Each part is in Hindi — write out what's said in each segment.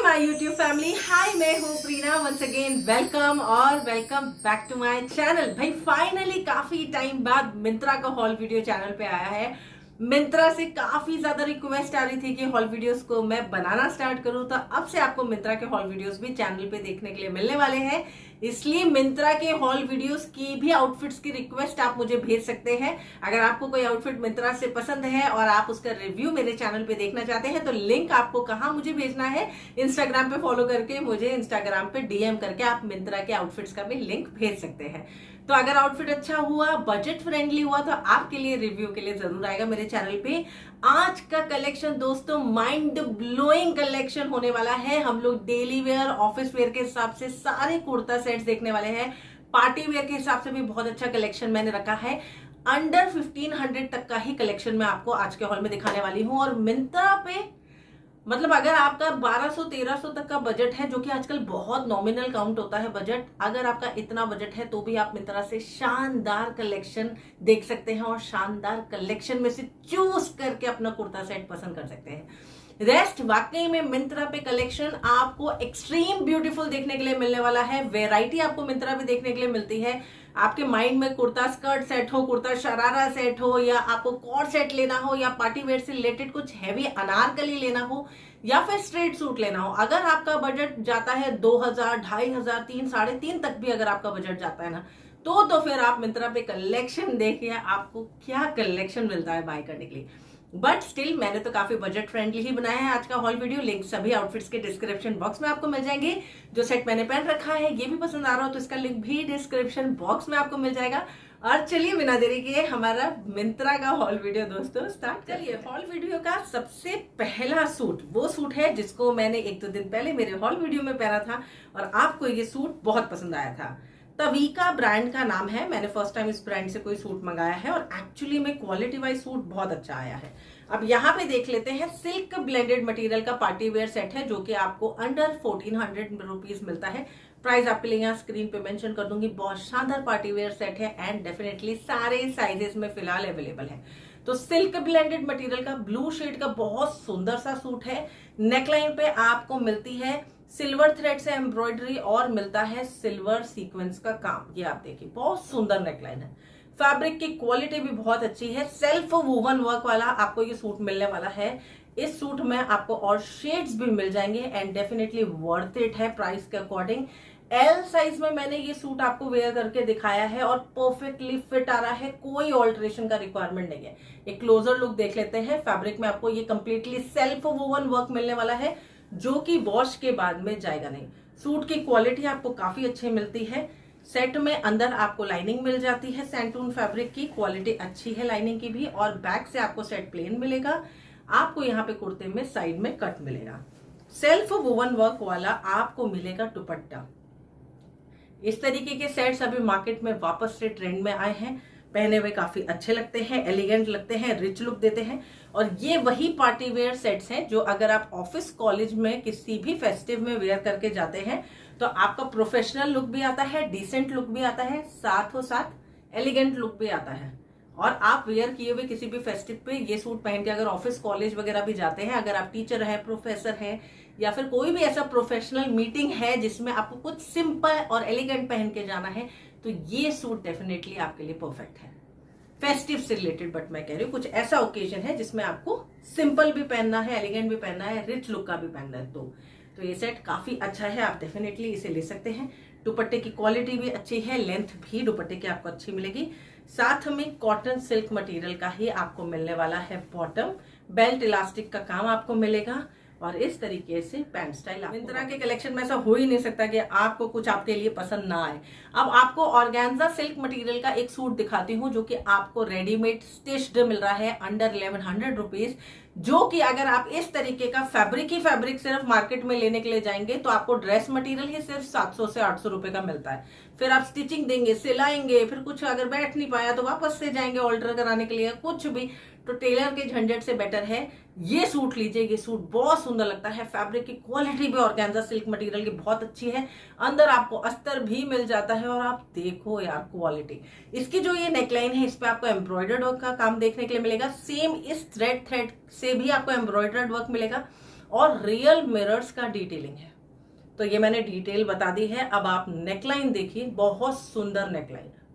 My YouTube family. हाय, मैं हूँ Preena. Once again welcome back to my channel. भाई फाइनली काफी टाइम बाद मिंत्रा का हॉल वीडियो चैनल पे आया है। मिंत्रा से काफी ज्यादा रिक्वेस्ट आ रही थी कि हॉल वीडियोस को मैं बनाना स्टार्ट करूं, तो अब से आपको मिंत्रा के हॉल वीडियोस भी चैनल पे देखने के लिए मिलने वाले हैं। इसलिए मिंत्रा के हॉल वीडियोस की भी आउटफिट्स की रिक्वेस्ट आप मुझे भेज सकते हैं। अगर आपको कोई आउटफिट मिंत्रा से पसंद है और आप उसका रिव्यू मेरे चैनल पे देखना चाहते हैं, तो लिंक आपको कहाँ मुझे भेजना है, इंस्टाग्राम पे फॉलो करके मुझे इंस्टाग्राम पे डीएम करके आप मिंत्रा के आउटफिट्स का भी लिंक भेज सकते हैं। तो अगर आउटफिट अच्छा हुआ, बजट फ्रेंडली हुआ, तो आपके लिए रिव्यू के लिए जरूर आएगा मेरे चैनल पे। आज का कलेक्शन दोस्तों माइंड ब्लोइंग कलेक्शन होने वाला है। हम लोग डेली वेयर, ऑफिस वेयर के हिसाब से सारे कुर्ता सेट्स देखने वाले हैं। पार्टी वेयर के हिसाब से भी बहुत अच्छा कलेक्शन मैंने रखा है। अंडर 1500 तक का ही कलेक्शन मैं आपको आज के हॉल में दिखाने वाली हूँ। और मिंत्रा पे मतलब अगर आपका 1200-1300 तक का बजट है, जो कि आजकल बहुत नॉमिनल काउंट होता है बजट, अगर आपका इतना बजट है तो भी आप मिंत्रा से शानदार कलेक्शन देख सकते हैं और शानदार कलेक्शन में से चूज करके अपना कुर्ता सेट पसंद कर सकते हैं। रेस्ट वाकई में मिंत्रा पे कलेक्शन आपको एक्सट्रीम ब्यूटीफुल देखने के लिए मिलने वाला है। वेराइटी आपको मिंत्रा पे देखने के लिए मिलती है। आपके माइंड में कुर्ता स्कर्ट सेट हो, कुर्ता शरारा सेट हो, या आपको कॉर्ड सेट लेना हो, या पार्टी वेयर से रिलेटेड कुछ हैवी अनारकली लेना हो, या फिर स्ट्रेट सूट लेना हो, अगर आपका बजट जाता है 2000, 2500, 3, 3.5 तक भी अगर आपका बजट जाता है ना, तो फिर आप मिंत्रा पे कलेक्शन देखिए, आपको क्या कलेक्शन मिलता है बाय करने के लिए। बट स्टिल मैंने तो काफी बजट फ्रेंडली ही बनाया है आज का हॉल वीडियो। लिंक सभी आउटफिट्स के डिस्क्रिप्शन बॉक्स में आपको मिल जाएंगे। जो सेट मैंने पहन रखा है ये भी पसंद आ रहा हो तो इसका लिंक भी डिस्क्रिप्शन बॉक्स में आपको मिल जाएगा। और चलिए बिना देरी किए हमारा मिंत्रा का हॉल वीडियो दोस्तों स्टार्ट करिए। हॉल वीडियो का सबसे पहला सूट वो सूट है जिसको मैंने 1-2 दिन पहले मेरे हॉल वीडियो में पहना था और आपको ये सूट बहुत पसंद आया था। तवीका ब्रांड का नाम है। मैंने फर्स्ट टाइम इस ब्रांड से कोई सूट मंगाया है और एक्चुअली में क्वालिटी वाइज सूट बहुत अच्छा आया है। अब यहाँ पे देख लेते हैं। सिल्क ब्लेंडेड मटेरियल का पार्टी वेयर सेट है जो कि आपको अंडर 1400 रुपीज मिलता है। प्राइस आपके लिए यहाँ स्क्रीन पे मेंशन कर दूंगी। बहुत शानदार पार्टी वेयर सेट है एंड डेफिनेटली सारे साइजेस में फिलहाल अवेलेबल है। तो सिल्क ब्लेंडेड मटेरियल का ब्लू शेड का बहुत सुंदर सा सूट है। नेकलाइन पे आपको मिलती है सिल्वर थ्रेड से एम्ब्रॉयडरी और मिलता है सिल्वर सीक्वेंस का काम। ये आप देखिए बहुत सुंदर नेकलाइन है। फैब्रिक की क्वालिटी भी बहुत अच्छी है। सेल्फ वूवन वर्क वाला आपको ये सूट मिलने वाला है। इस सूट में आपको और शेड्स भी मिल जाएंगे एंड डेफिनेटली वर्थ इट है प्राइस के अकॉर्डिंग। एल साइज में मैंने ये सूट आपको वेयर करके दिखाया है और परफेक्टली फिट आ रहा है। कोई ऑल्टरेशन का रिक्वायरमेंट नहीं है। एक क्लोजर लुक देख लेते हैं। फैब्रिक में आपको ये कंप्लीटली सेल्फ वूवन वर्क मिलने वाला है जो कि वॉश के बाद में जाएगा नहीं। सूट की क्वालिटी आपको काफी अच्छी मिलती है। सेट में अंदर आपको लाइनिंग मिल जाती है। सैंटून फैब्रिक की क्वालिटी अच्छी है लाइनिंग की भी। और बैक से आपको सेट प्लेन मिलेगा। आपको यहाँ पे कुर्ते में साइड में कट मिलेगा। सेल्फ वुवन वर्क वाला आपको मिलेगा दुपट्टा। इस तरीके के सेट्स अभी मार्केट में वापस से ट्रेंड में आए हैं। पहने हुए काफी अच्छे लगते हैं, एलिगेंट लगते हैं, रिच लुक देते हैं। और ये वही पार्टी वेयर सेट्स हैं जो अगर आप ऑफिस कॉलेज में किसी भी फेस्टिव में वेयर करके जाते हैं तो आपका प्रोफेशनल लुक भी आता है, डिसेंट लुक भी आता है, साथों साथ एलिगेंट लुक भी आता है। और आप वेयर किए हुए किसी भी फेस्टिव पे ये सूट पहन के अगर ऑफिस कॉलेज वगैरह भी जाते हैं, अगर आप टीचर है, प्रोफेसर है, या फिर कोई भी ऐसा प्रोफेशनल मीटिंग है जिसमें आपको कुछ सिंपल और एलिगेंट पहन के जाना है, तो ये सूट डेफिनेटली आपके लिए परफेक्ट है। फेस्टिव से रिलेटेड बट मैं कह रही हूँ कुछ ऐसा ओकेजन है जिसमें आपको सिंपल भी पहनना है, एलिगेंट भी पहनना है, रिच लुक का भी पहनना है, तो ये सेट काफी अच्छा है। आप डेफिनेटली इसे ले सकते हैं। दुपट्टे की क्वालिटी भी अच्छी है, लेंथ भी दुपट्टे की आपको अच्छी मिलेगी। साथ में कॉटन सिल्क मटेरियल का ही आपको मिलने वाला है बॉटम। बेल्ट इलास्टिक का काम आपको मिलेगा और इस तरीके से पैंट स्टाइल। मिंत्रा के कलेक्शन में ऐसा हो ही नहीं सकता कि आपको कुछ आपके लिए पसंद ना आए। अब आपको ऑर्गेन्जा सिल्क मटेरियल का एक सूट दिखाती हूँ जो कि आपको रेडीमेड स्टिच्ड मिल रहा है अंडर 1100 रुपीज, जो कि अगर आप इस तरीके का फैब्रिक ही फैब्रिक सिर्फ मार्केट में लेने के लिए जाएंगे तो आपको ड्रेस मटेरियल ही सिर्फ 700 से 800 रुपए का मिलता है। फिर आप स्टिचिंग देंगे, सिलाएंगे, फिर कुछ अगर बैठ नहीं पाया तो वापस से जाएंगे ऑल्टर कराने के लिए, कुछ भी, तो टेलर के झंझट से बेटर है ये सूट लीजिए। ये सूट बहुत सुंदर लगता है। फैब्रिक की क्वालिटी भी ऑर्गेन्जा सिल्क मटेरियल की बहुत अच्छी है। अंदर आपको अस्तर भी मिल जाता है और आप देखो यार क्वालिटी इसकी। जो ये नेकलाइन है इस पे आपको एम्ब्रॉयडर्ड वर्क का काम देखने के लिए मिलेगा। सेम इस थ्रेड से भी आपको एम्ब्रॉयडर्ड वर्क मिलेगा और रियल मिरर्स का डिटेलिंग है। तो ये मैंने डिटेल बता दी है। अब आप नेकलाइन देखिए, बहुत सुंदर नेकलाइन है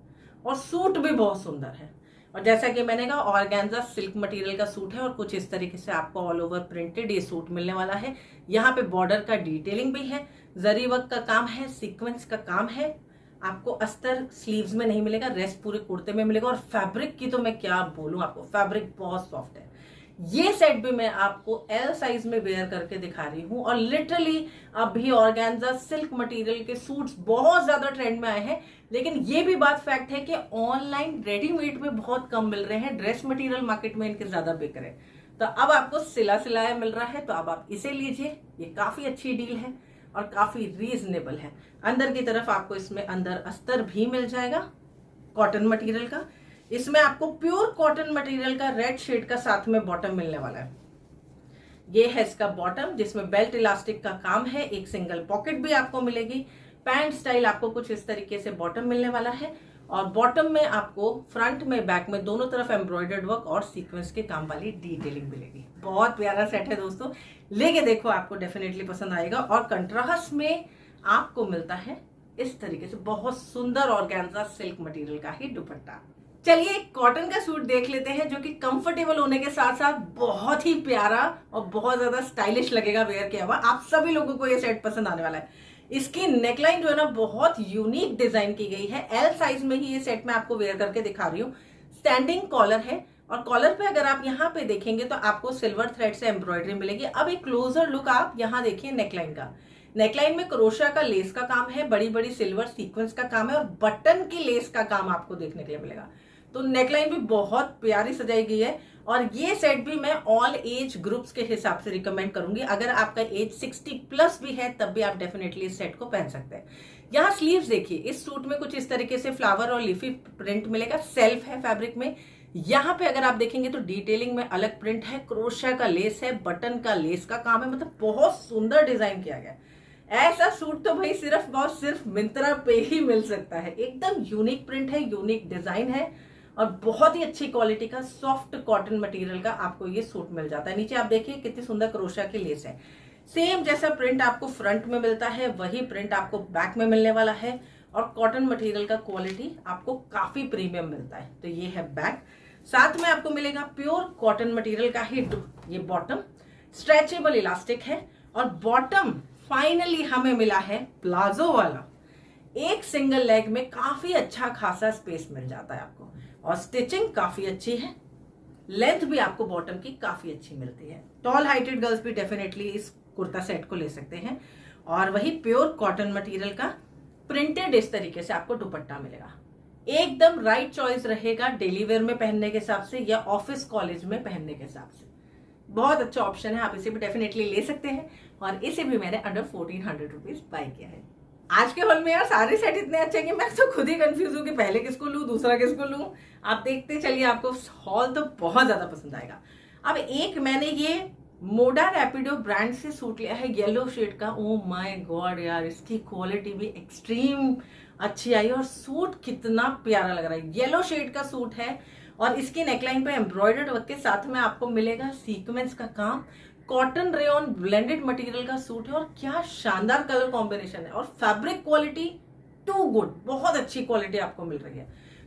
और सूट भी बहुत सुंदर है। और जैसा कि मैंने कहा, ऑर्गेन्जा सिल्क मटेरियल का सूट है और कुछ इस तरीके से आपको ऑल ओवर प्रिंटेड ये सूट मिलने वाला है। यहाँ पे बॉर्डर का डिटेलिंग भी है, जरी वर्क का काम है, सीक्वेंस का काम है। आपको अस्तर स्लीव्स में नहीं मिलेगा, रेस्ट पूरे कुर्ते में मिलेगा। और फैब्रिक की तो मैं क्या बोलूं आपको, फैब्रिक बहुत सॉफ्ट है। ये सेट भी मैं आपको एल साइज में वेयर करके दिखा रही हूँ। और लिटरली अभी ऑर्गेन्जा सिल्क मटेरियल के सूट्स बहुत ज्यादा ट्रेंड में आए हैं, लेकिन ये भी बात फैक्ट है कि ऑनलाइन रेडीमेड में बहुत कम मिल रहे हैं, ड्रेस मटेरियल मार्केट में इनके ज्यादा बिक रहे हैं। तो अब आपको सिला सिलाया मिल रहा है, तो अब आप इसे लीजिए। ये काफी अच्छी डील है और काफी रीजनेबल है। अंदर की तरफ आपको इसमें अंदर अस्तर भी मिल जाएगा कॉटन मटेरियल का। इसमें आपको प्योर कॉटन मटेरियल का रेड शेड का साथ में बॉटम मिलने वाला है। ये है इसका बॉटम, जिसमें बेल्ट इलास्टिक का काम है। एक सिंगल पॉकेट भी आपको मिलेगी। पैंट स्टाइल आपको कुछ इस तरीके से बॉटम मिलने वाला है। और बॉटम में आपको फ्रंट में बैक में दोनों तरफ एम्ब्रॉयडर्ड वर्क और सीक्वेंस के काम वाली डिटेलिंग मिलेगी। बहुत प्यारा सेट है दोस्तों, लेके देखो, आपको डेफिनेटली पसंद आएगा। और कंट्रास्ट में आपको मिलता है इस तरीके से बहुत सुंदर ऑर्गेन्जा सिल्क मटेरियल का ही दुपट्टा। चलिए एक कॉटन का सूट देख लेते हैं, जो कि कंफर्टेबल होने के साथ साथ बहुत ही प्यारा और बहुत ज्यादा स्टाइलिश लगेगा वेयर किया हुआ। आप सभी लोगों को ये सेट पसंद आने वाला है। इसकी नेकलाइन जो है ना, बहुत यूनिक डिजाइन की गई है। एल साइज में ही ये सेट मैं आपको वेयर करके दिखा रही हूँ। स्टैंडिंग कॉलर है और कॉलर पे अगर आप यहाँ पे देखेंगे तो आपको सिल्वर थ्रेड से एम्ब्रॉयडरी मिलेगी। अब एक क्लोजर लुक आप यहाँ देखिए नेकलाइन का। नेकलाइन में क्रोशा का लेस का काम है, बड़ी बड़ी सिल्वर सीक्वेंस का काम है और बटन की लेस का काम आपको देखने के लिए मिलेगा। तो नेकलाइन भी बहुत प्यारी सजाई गई है। और ये सेट भी मैं ऑल एज ग्रुप्स के हिसाब से रिकमेंड करूंगी। अगर आपका एज 60 प्लस भी है तब भी आप डेफिनेटली इस सेट को पहन सकते हैं। यहाँ स्लीव्स देखिए, इस सूट में कुछ इस तरीके से फ्लावर और लीफी प्रिंट मिलेगा, सेल्फ है फैब्रिक में। यहाँ पे अगर आप देखेंगे तो डिटेलिंग में अलग प्रिंट है, क्रोशा का लेस है, बटन का लेस का काम है। मतलब बहुत सुंदर डिजाइन किया गया। ऐसा सूट तो भाई सिर्फ और सिर्फ मिंत्रा पे ही मिल सकता है। एकदम यूनिक प्रिंट है, यूनिक डिजाइन है और बहुत ही अच्छी क्वालिटी का सॉफ्ट कॉटन मटेरियल का आपको ये सूट मिल जाता है। नीचे आप देखिए कितनी सुंदर क्रोशा की लेस है। सेम जैसा प्रिंट आपको फ्रंट में मिलता है वही प्रिंट आपको बैक में मिलने वाला है। और कॉटन मटेरियल का क्वालिटी आपको काफी प्रीमियम मिलता है। तो ये है बैक, साथ में आपको मिलेगा प्योर कॉटन मटेरियल का ही ये बॉटम। स्ट्रेचेबल इलास्टिक है और बॉटम फाइनली हमें मिला है प्लाजो वाला। एक सिंगल लेग में काफी अच्छा खासा स्पेस मिल जाता है आपको और स्टिचिंग काफी अच्छी है। लेंथ भी आपको बॉटम की काफी अच्छी मिलती है। टॉल हाइटेड गर्ल्स भी डेफिनेटली इस कुर्ता सेट को ले सकते हैं। और वही प्योर कॉटन मटेरियल का प्रिंटेड इस तरीके से आपको दुपट्टा मिलेगा। एकदम राइट चॉइस रहेगा डेली वेयर में पहनने के हिसाब से या ऑफिस कॉलेज में पहनने के हिसाब से। बहुत अच्छा ऑप्शन है, आप इसे भी डेफिनेटली ले सकते हैं। और इसे भी मैंने अंडर 1400 रुपीज बाय किया है। आज के हॉल में यार सारे सेट इतने अच्छे हैं कि मैं तो खुद ही कंफ्यूज हूँ कि पहले किसको लूँ दूसरा किसको लूँ। आप देखते चलिए, आपको हॉल तो बहुत ज्यादा पसंद आएगा। अब एक मैंने ये मोडा रैपिडो ब्रांड से सूट लिया है येलो शेड का। ओ माय गॉड यार, इसकी क्वालिटी भी एक्सट्रीम अच्छी आई और सूट कितना प्यारा लग रहा है। येलो शेड का सूट है और इसकी नेकलाइन पे एम्ब्रॉयडर्ड वर्क के साथ में आपको मिलेगा सीक्वेंस का काम। कॉटन रेयॉन ब्लेंडेड मटेरियल का सूट है और क्या शानदार कलर कॉम्बिनेशन है। और फैब्रिक क्वालिटी टू गुड, बहुत अच्छी क्वालिटी आपको मिल रही है।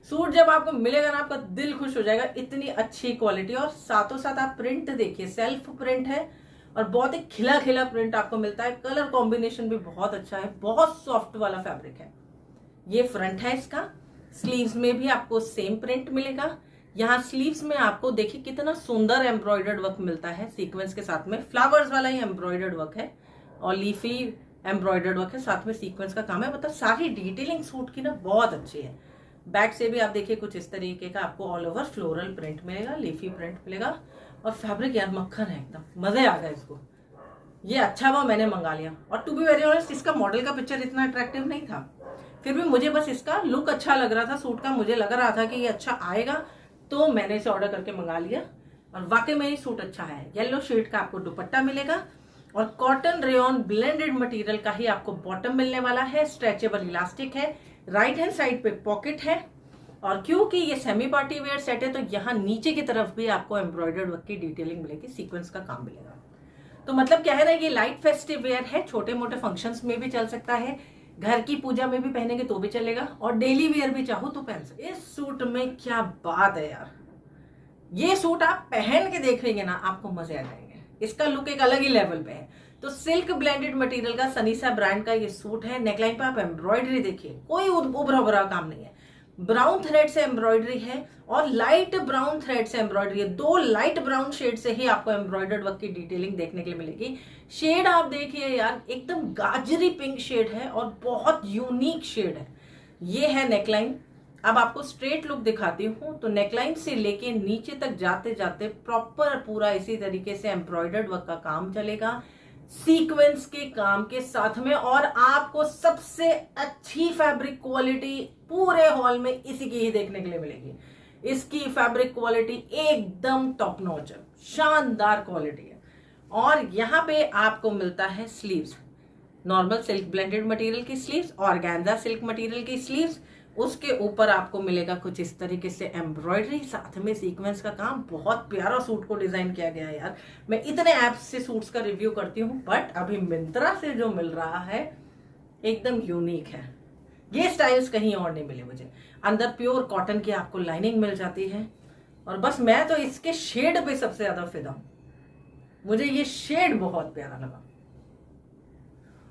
सूट जब आपको मिलेगा ना, आपका दिल खुश हो जाएगा, इतनी अच्छी क्वालिटी। और साथों साथ आप प्रिंट देखिए, सेल्फ प्रिंट है और बहुत ही खिला खिला प्रिंट आपको मिलता है। कलर कॉम्बिनेशन भी बहुत अच्छा है, बहुत सॉफ्ट वाला फैब्रिक है। ये फ्रंट है इसका। स्लीव्स में भी आपको सेम प्रिंट मिलेगा। यहाँ स्लीव्स में आपको देखिए कितना सुंदर एम्ब्रॉयडर्ड वर्क मिलता है सीक्वेंस के साथ में। फ्लावर्स वाला ही एम्ब्रॉयडर्ड वर्क है और लीफी एम्ब्रॉयडर्ड वर्क है, साथ में सीक्वेंस का काम है। मतलब सारी डिटेलिंग सूट की ना बहुत अच्छी है। बैक से भी आप देखिए कुछ इस तरीके का आपको ऑल ओवर फ्लोरल प्रिंट मिलेगा, लीफी प्रिंट मिलेगा। और फैब्रिक यार मक्खन है, एकदम मजे आ गए इसको। ये अच्छा हुआ मैंने मंगा लिया। और टू बी वेरी ऑनेस्ट, इसका मॉडल का पिक्चर इतना अट्रैक्टिव नहीं था, फिर भी मुझे बस इसका लुक अच्छा लग रहा था सूट का। मुझे लग रहा था कि ये अच्छा आएगा तो मैंने इसे ऑर्डर करके मंगा लिया और वाकई में ये सूट अच्छा है। येलो शेड का आपको दुपट्टा मिलेगा और कॉटन रेयॉन ब्लेंडेड मटेरियल का ही आपको बॉटम मिलने वाला है। स्ट्रेचेबल इलास्टिक है, राइट हैंड साइड पे पॉकेट है। और क्योंकि ये सेमी पार्टी वेयर सेट है तो यहाँ नीचे की तरफ भी आपको एम्ब्रॉयडर्ड वर्क की डिटेलिंग मिलेगी, सीक्वेंस का काम मिलेगा। तो मतलब क्या है ना, ये लाइट फेस्टिव वेयर है, छोटे मोटे फंक्शंस में भी चल सकता है, घर की पूजा में भी पहनेंगे तो भी चलेगा, और डेली वेयर भी चाहो तो पहन सकते। इस सूट में क्या बात है यार, ये सूट आप पहन के देखेंगे ना आपको मजे आ जाएंगे, इसका लुक एक अलग ही लेवल पे है। तो सिल्क ब्लेंडेड मटेरियल का सनीसा ब्रांड का ये सूट है। नेकलाइन पे आप एम्ब्रॉयडरी देखिए, कोई उभरा उभरा काम नहीं है, ब्राउन थ्रेड से एम्ब्रॉयडरी है और लाइट ब्राउन थ्रेड से एम्ब्रॉयडरी है। 2 लाइट ब्राउन शेड से ही आपको एम्ब्रॉयडर्ड वर्क की डिटेलिंग देखने के लिए मिलेगी। शेड आप देखिए यार, एकदम गाजरी पिंक शेड है और बहुत यूनिक शेड है। ये है नेकलाइन। अब आपको स्ट्रेट लुक दिखाती हूँ। तो नेकलाइन से लेके नीचे तक जाते जाते प्रॉपर पूरा इसी तरीके से एम्ब्रॉयडर्ड वर्क का काम चलेगा, सीक्वेंस के काम के साथ में, और आपको सबसे अच्छी फैब्रिक क्वालिटी पूरे हॉल में इसी की ही देखने के लिए मिलेगी। इसकी फैब्रिक क्वालिटी एकदम टॉप नॉच है, शानदार क्वालिटी है। और यहाँ पे आपको मिलता है sleeves, normal silk blended material की स्लीव्स, ऑर्गेन्जा सिल्क मटेरियल की स्लीव्स, उसके ऊपर आपको मिलेगा कुछ इस तरीके से एम्ब्रॉयडरी, साथ में सीक्वेंस का काम। बहुत प्यारा सूट को डिजाइन किया गया है यार। मैं इतने ऐप्स से सूट्स का रिव्यू करती हूँ, बट अभी मिंत्रा से जो मिल रहा है एकदम यूनिक है। ये स्टाइल्स कहीं और नहीं मिले मुझे। अंदर प्योर कॉटन की आपको लाइनिंग मिल जाती है, और बस मैं तो इसके शेड पे सबसे ज्यादा फिदा हूं, मुझे ये शेड बहुत प्यारा लगा।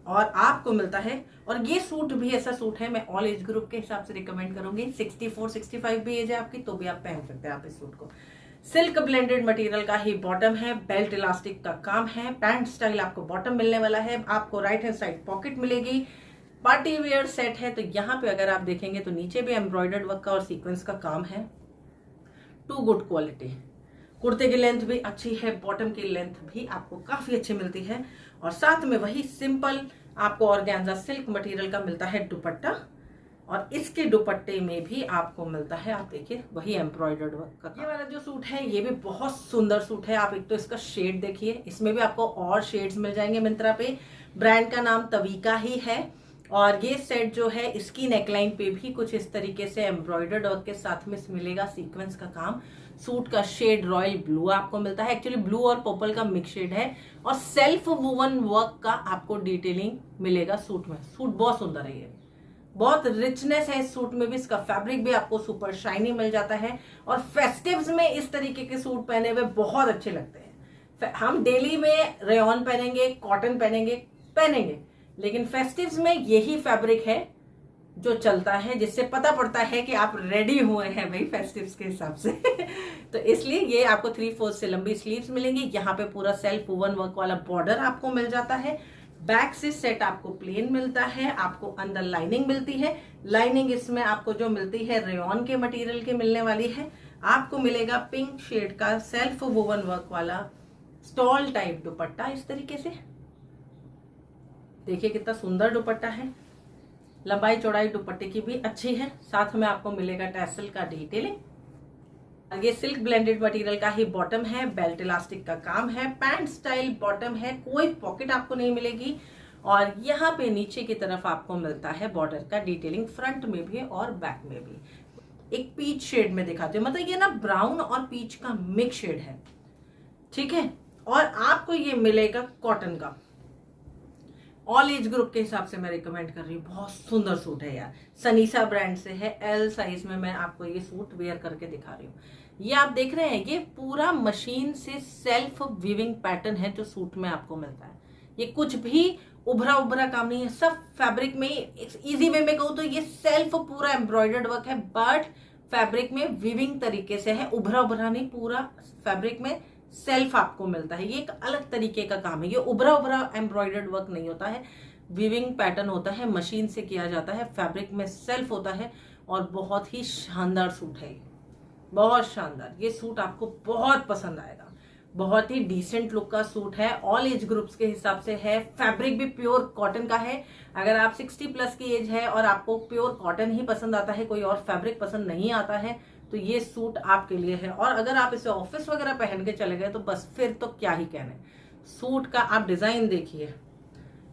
और आपको मिलता है, और ये सूट भी ऐसा सूट है, मैं ऑल एज ग्रुप के हिसाब से रिकमेंड करूंगी। 64-65 भी एज है आपकी तो भी आप पहन सकते हैं आप इस सूट को। सिल्क ब्लेंडेड मटेरियल का ही बॉटम है, बेल्ट इलास्टिक का काम है, पैंट स्टाइल आपको बॉटम मिलने वाला है, आपको राइट हैंड साइड पॉकेट मिलेगी, पार्टी वेयर सेट है। तो यहाँ पे अगर आप देखेंगे तो नीचे भी एम्ब्रॉयडर्ड वर्क का और सीक्वेंस का काम है, टू गुड क्वालिटी। कुर्ते की लेंथ भी अच्छी है, बॉटम की लेंथ भी आपको काफी अच्छी मिलती है, और साथ में वही सिंपल आपको ऑर्गेन्जा सिल्क मटेरियल का मिलता है दुपट्टा, और इसके दुपट्टे में भी आपको मिलता है, आप देखिए, वही एम्ब्रॉयडर्ड वर्क का। ये वाला जो सूट है ये भी बहुत सुंदर सूट है। आप एक तो इसका शेड देखिए, इसमें भी आपको और शेड्स मिल जाएंगे मिंत्रा पे। ब्रांड का नाम तवीका ही है, और ये सेट जो है इसकी नेकलाइन पे भी कुछ इस तरीके से एम्ब्रॉयडर्ड वर्क के साथ में मिलेगा सीक्वेंस का काम। सूट का शेड रॉयल ब्लू आपको मिलता है, एक्चुअली ब्लू और पर्पल का मिक्स शेड है, और सेल्फ वुवन वर्क का आपको डिटेलिंग मिलेगा सूट में। सूट बहुत सुंदर है, ये बहुत रिचनेस है इस सूट में भी, इसका फैब्रिक भी आपको सुपर शाइनी मिल जाता है, और फेस्टिव्स में इस तरीके के सूट पहने हुए बहुत अच्छे लगते हैं। हम डेली में रेयॉन पहनेंगे, कॉटन पहनेंगे, लेकिन फेस्टिव्स में यही फैब्रिक है जो चलता है, जिससे पता पड़ता है कि आप रेडी हुए हैं भाई फेस्टिव्स के हिसाब से। तो इसलिए ये आपको 3/4 से लंबी स्लीव्स मिलेंगी। यहाँ पे पूरा सेल्फ वुवन वर्क वाला बॉर्डर आपको मिल जाता है। बैक से सेट आपको प्लेन मिलता है, आपको अंदर लाइनिंग मिलती है। लाइनिंग इसमें आपको जो मिलती है रेयॉन के मटेरियल की मिलने वाली है। आपको मिलेगा पिंक शेड का सेल्फ वुवन वर्क वाला स्टॉल टाइप दुपट्टा, इस तरीके से देखिए कितना सुंदर दुपट्टा है। लंबाई चौड़ाई दुपट्टे की भी अच्छी है, साथ में आपको मिलेगा टैसल का डिटेलिंग। ये सिल्क ब्लेंडेड मटेरियल का ही बॉटम है, बेल्ट इलास्टिक का काम है, पैंट स्टाइल बॉटम है, कोई पॉकेट आपको नहीं मिलेगी, और यहाँ पे नीचे की तरफ आपको मिलता है बॉर्डर का डिटेलिंग, फ्रंट में भी और बैक में भी। एक पीच शेड में दिखाते हो, मतलब ये ना ब्राउन और पीच का मिक्स शेड है, ठीक है। और आपको ये मिलेगा कॉटन का, ऑल एज ग्रुप के हिसाब से मैं रिकमेंड कर रही हूँ। बहुत सुंदर सूट है यार, सनीसा ब्रांड से है, एल साइज में मैं आपको ये सूट वेयर करके दिखा रही हूँ। ये आप देख रहे हैं, ये पूरा मशीन से सेल्फ वीविंग पैटर्न है जो सूट में आपको मिलता है। ये कुछ भी उभरा उभरा काम नहीं है, सब फैब्रिक में, इजी वे में कहूँ तो ये सेल्फ पूरा एम्ब्रॉयडर्ड वर्क है, बट फैब्रिक में वीविंग तरीके से है, उभरा उभरा नहीं, पूरा फैब्रिक में सेल्फ आपको मिलता है। ये एक अलग तरीके का काम है, ये उभरा उभरा एम्ब्रॉयडर्ड वर्क नहीं होता है, वीविंग पैटर्न होता है, मशीन से किया जाता है, फैब्रिक में सेल्फ होता है, और बहुत ही शानदार सूट है, बहुत शानदार। ये सूट आपको बहुत पसंद आएगा, बहुत ही डिसेंट लुक का सूट है, ऑल एज ग्रुप्स के हिसाब से है, फैब्रिक भी प्योर कॉटन का है। अगर आप 60+ की एज है और आपको प्योर कॉटन ही पसंद आता है, कोई और फैब्रिक पसंद नहीं आता है, तो ये सूट आपके लिए है। और अगर आप इसे ऑफिस वगैरह पहन के चले गए तो बस फिर तो क्या ही कहने। सूट का आप डिजाइन देखिए,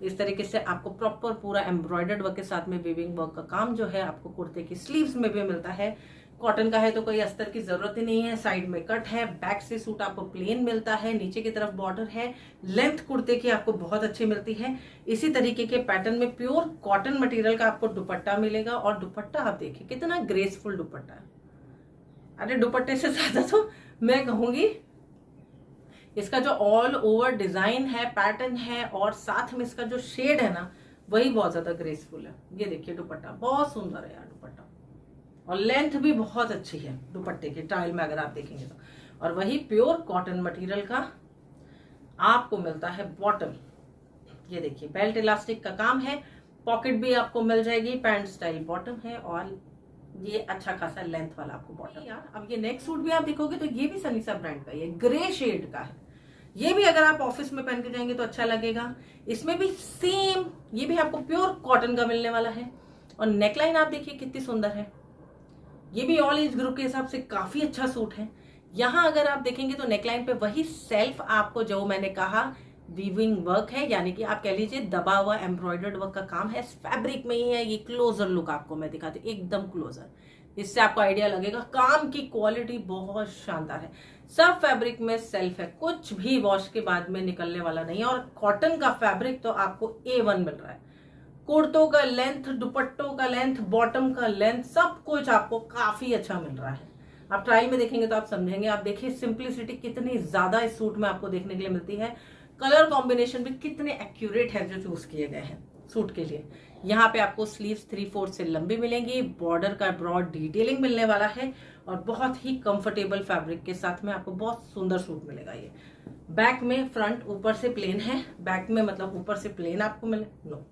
इस तरीके से आपको प्रॉपर पूरा एम्ब्रॉयडर्ड वर्क के साथ में वीविंग वर्क का काम जो है आपको कुर्ते की स्लीव्स में भी मिलता है। कॉटन का है तो कोई अस्तर की जरूरत ही नहीं है। साइड में कट है, बैक से सूट आपको प्लेन मिलता है, नीचे की तरफ बॉर्डर है, लेंथ कुर्ते की आपको बहुत अच्छी मिलती है। इसी तरीके के पैटर्न में प्योर कॉटन मटेरियल का आपको दुपट्टा मिलेगा, और दुपट्टा आप देखिए कितना ग्रेसफुल दुपट्टा है। अरे दुपट्टे से ज्यादा तो मैं कहूंगी इसका जो ऑल ओवर डिजाइन है, पैटर्न है, और साथ में इसका जो शेड है ना, वही बहुत ज्यादा ग्रेसफुल है। ये देखिए दुपट्टा बहुत सुंदर है यार दुपट्टा, और लेंथ भी बहुत अच्छी है दुपट्टे की ट्रायल में अगर आप देखेंगे तो। और वही प्योर कॉटन मटेरियल का आपको मिलता है बॉटम। ये देखिए बेल्ट इलास्टिक का काम है, पॉकेट भी आपको मिल जाएगी, पैंट स्टाइल बॉटम है, और ये अच्छा खासा लेंथ वाला आपको बॉटम। यार अब ये नेक्स्ट सूट भी आप देखोगे तो ये भी सनीसा ब्रांड का, ये ग्रे शेड का है। ये भी अगर आप ऑफिस में पहन के जाएंगे तो अच्छा लगेगा। इसमें भी सेम, ये भी आपको प्योर कॉटन का मिलने वाला है, और नेकलाइन आप देखिए कितनी सुंदर है। ये भी ऑल एज ग्रुप के हिसाब से काफी अच्छा सूट है। यहाँ अगर आप देखेंगे तो नेकलाइन पे वही सेल्फ आपको जो मैंने कहा वीविंग वर्क है, यानी कि आप कह लीजिए दबा हुआ एम्ब्रॉयडर्ड वर्क का काम है, फैब्रिक में ही है। ये क्लोजर लुक आपको मैं दिखाती हूँ, एकदम क्लोजर, इससे आपको आइडिया लगेगा काम की क्वालिटी बहुत शानदार है। सब फैब्रिक में सेल्फ है, कुछ भी वॉश के बाद में निकलने वाला नहीं है, और कॉटन का फैब्रिक तो आपको A1 मिल रहा है। कुर्तों का लेंथ, दुपट्टों का लेंथ, बॉटम का लेंथ, सब कुछ आपको काफी अच्छा मिल रहा है। आप ट्रायल में देखेंगे तो आप समझेंगे। आप देखिए सिंप्लिसिटी कितनी ज्यादा इस सूट में आपको देखने के लिए मिलती है। कलर कॉम्बिनेशन भी कितने एक्यूरेट है जो चूज किए गए हैं सूट के लिए। यहाँ पे आपको स्लीव्स 3/4 से लंबी मिलेंगी, बॉर्डर का ब्रॉड डिटेलिंग मिलने वाला है, और बहुत ही कंफर्टेबल फैब्रिक के साथ में आपको बहुत सुंदर सूट मिलेगा। ये बैक में फ्रंट ऊपर से प्लेन है, बैक में मतलब ऊपर से प्लेन आपको मिले नो,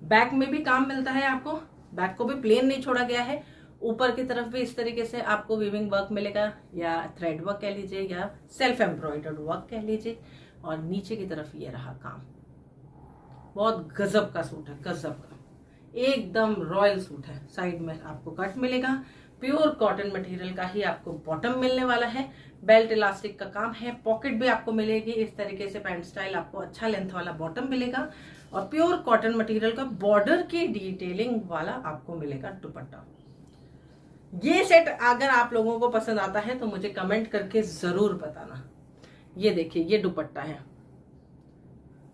बैक में भी काम मिलता है आपको, बैक को भी प्लेन नहीं छोड़ा गया है। ऊपर की तरफ भी इस तरीके से आपको वीविंग वर्क मिलेगा, या थ्रेड वर्क कह लीजिए, या सेल्फ एम्ब्रॉयडर्ड वर्क कह लीजिए, और नीचे की तरफ ये रहा काम। बहुत गजब का सूट है, गजब का, एकदम रॉयल सूट है। साइड में आपको कट मिलेगा, प्योर कॉटन मटेरियल का ही आपको बॉटम मिलने वाला है, बेल्ट इलास्टिक का काम है, पॉकेट भी आपको मिलेगी इस तरीके से, पैंट स्टाइल आपको अच्छा लेंथ वाला बॉटम मिलेगा, और प्योर कॉटन मटेरियल का बॉर्डर की डिटेलिंग वाला आपको मिलेगा दुपट्टा। ये सेट अगर आप लोगों को पसंद आता है तो मुझे कमेंट करके जरूर बताना। ये देखिए ये दुपट्टा है,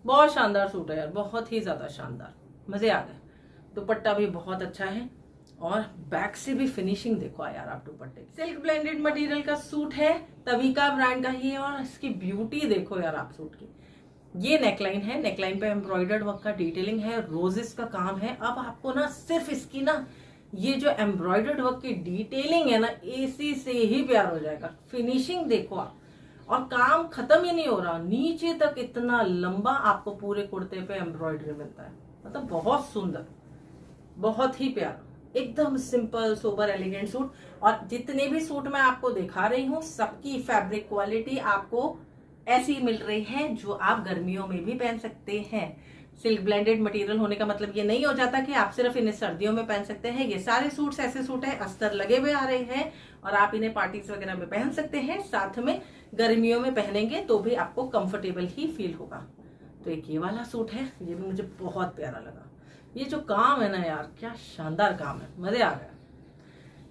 बहुत शानदार सूट है यार, बहुत ही ज्यादा शानदार, मजे आ गए। दुपट्टा भी बहुत अच्छा है, और बैक से भी फिनिशिंग देखो यार आप दुपट्टे। सिल्क ब्लेंडेड मटेरियल का सूट है, तविका ब्रांड का ही है, और इसकी ब्यूटी देखो यार आप सूट की। ये नेकलाइन है, नेकलाइन पे एम्ब्रॉयडर्ड वर्क का डिटेलिंग है, रोजेस का काम है। अब आपको ना सिर्फ इसकी ना ये जो एम्ब्रॉयडर्ड वर्क की डिटेलिंग है ना, इसी से ही प्यार हो जाएगा। फिनिशिंग देखो आप, और काम खत्म ही नहीं हो रहा, नीचे तक इतना लंबा आपको पूरे कुर्ते पे एम्ब्रॉयडरी मिलता है। मतलब बहुत सुंदर, बहुत ही प्यारा, एकदम सिंपल सोबर एलिगेंट सूट। और जितने भी सूट मैं आपको दिखा रही हूँ सबकी फैब्रिक क्वालिटी आपको ऐसी मिल रही है जो आप गर्मियों में भी पहन सकते हैं। सिल्क ब्लेंडेड मटेरियल होने का मतलब ये नहीं हो जाता कि आप सिर्फ इन्हें सर्दियों में पहन सकते हैं। ये सारे सूट्स ऐसे सूट हैं, अस्तर लगे हुए आ रहे हैं, और आप इन्हें पार्टीज वगैरह में पहन सकते हैं। साथ में गर्मियों में पहनेंगे तो भी आपको कंफर्टेबल ही फील होगा। तो एक ये वाला सूट है, ये भी मुझे बहुत प्यारा लगा। ये जो काम है ना यार, क्या शानदार काम है, मजे आ गया।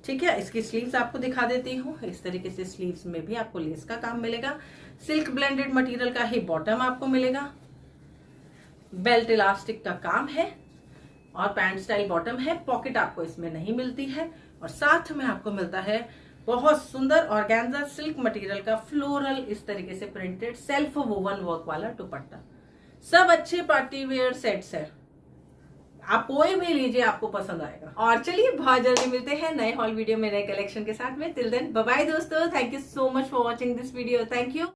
ठीक है, इसकी स्लीव्स आपको दिखा देती हूँ। इस तरीके से स्लीव्स में भी आपको लेस का काम मिलेगा, सिल्क ब्लेंडेड मटेरियल का ही बॉटम आपको मिलेगा, बेल्ट इलास्टिक का काम है, और पैंट स्टाइल बॉटम है। पॉकेट आपको इसमें नहीं मिलती है, और साथ में आपको मिलता है बहुत सुंदर ऑर्गेन्जा सिल्क मटेरियल का फ्लोरल इस तरीके से प्रिंटेड सेल्फ वोवन वर्क वाला दुपट्टा। सब अच्छे पार्टी वेयर सेट्स है, आप कोई भी लीजिए आपको पसंद आएगा। और चलिए बहुत जल्दी मिलते हैं नए हॉल वीडियो में नए कलेक्शन के साथ में। टिल देन बाय बाय दोस्तों, thank you so much for watching this video, thank you.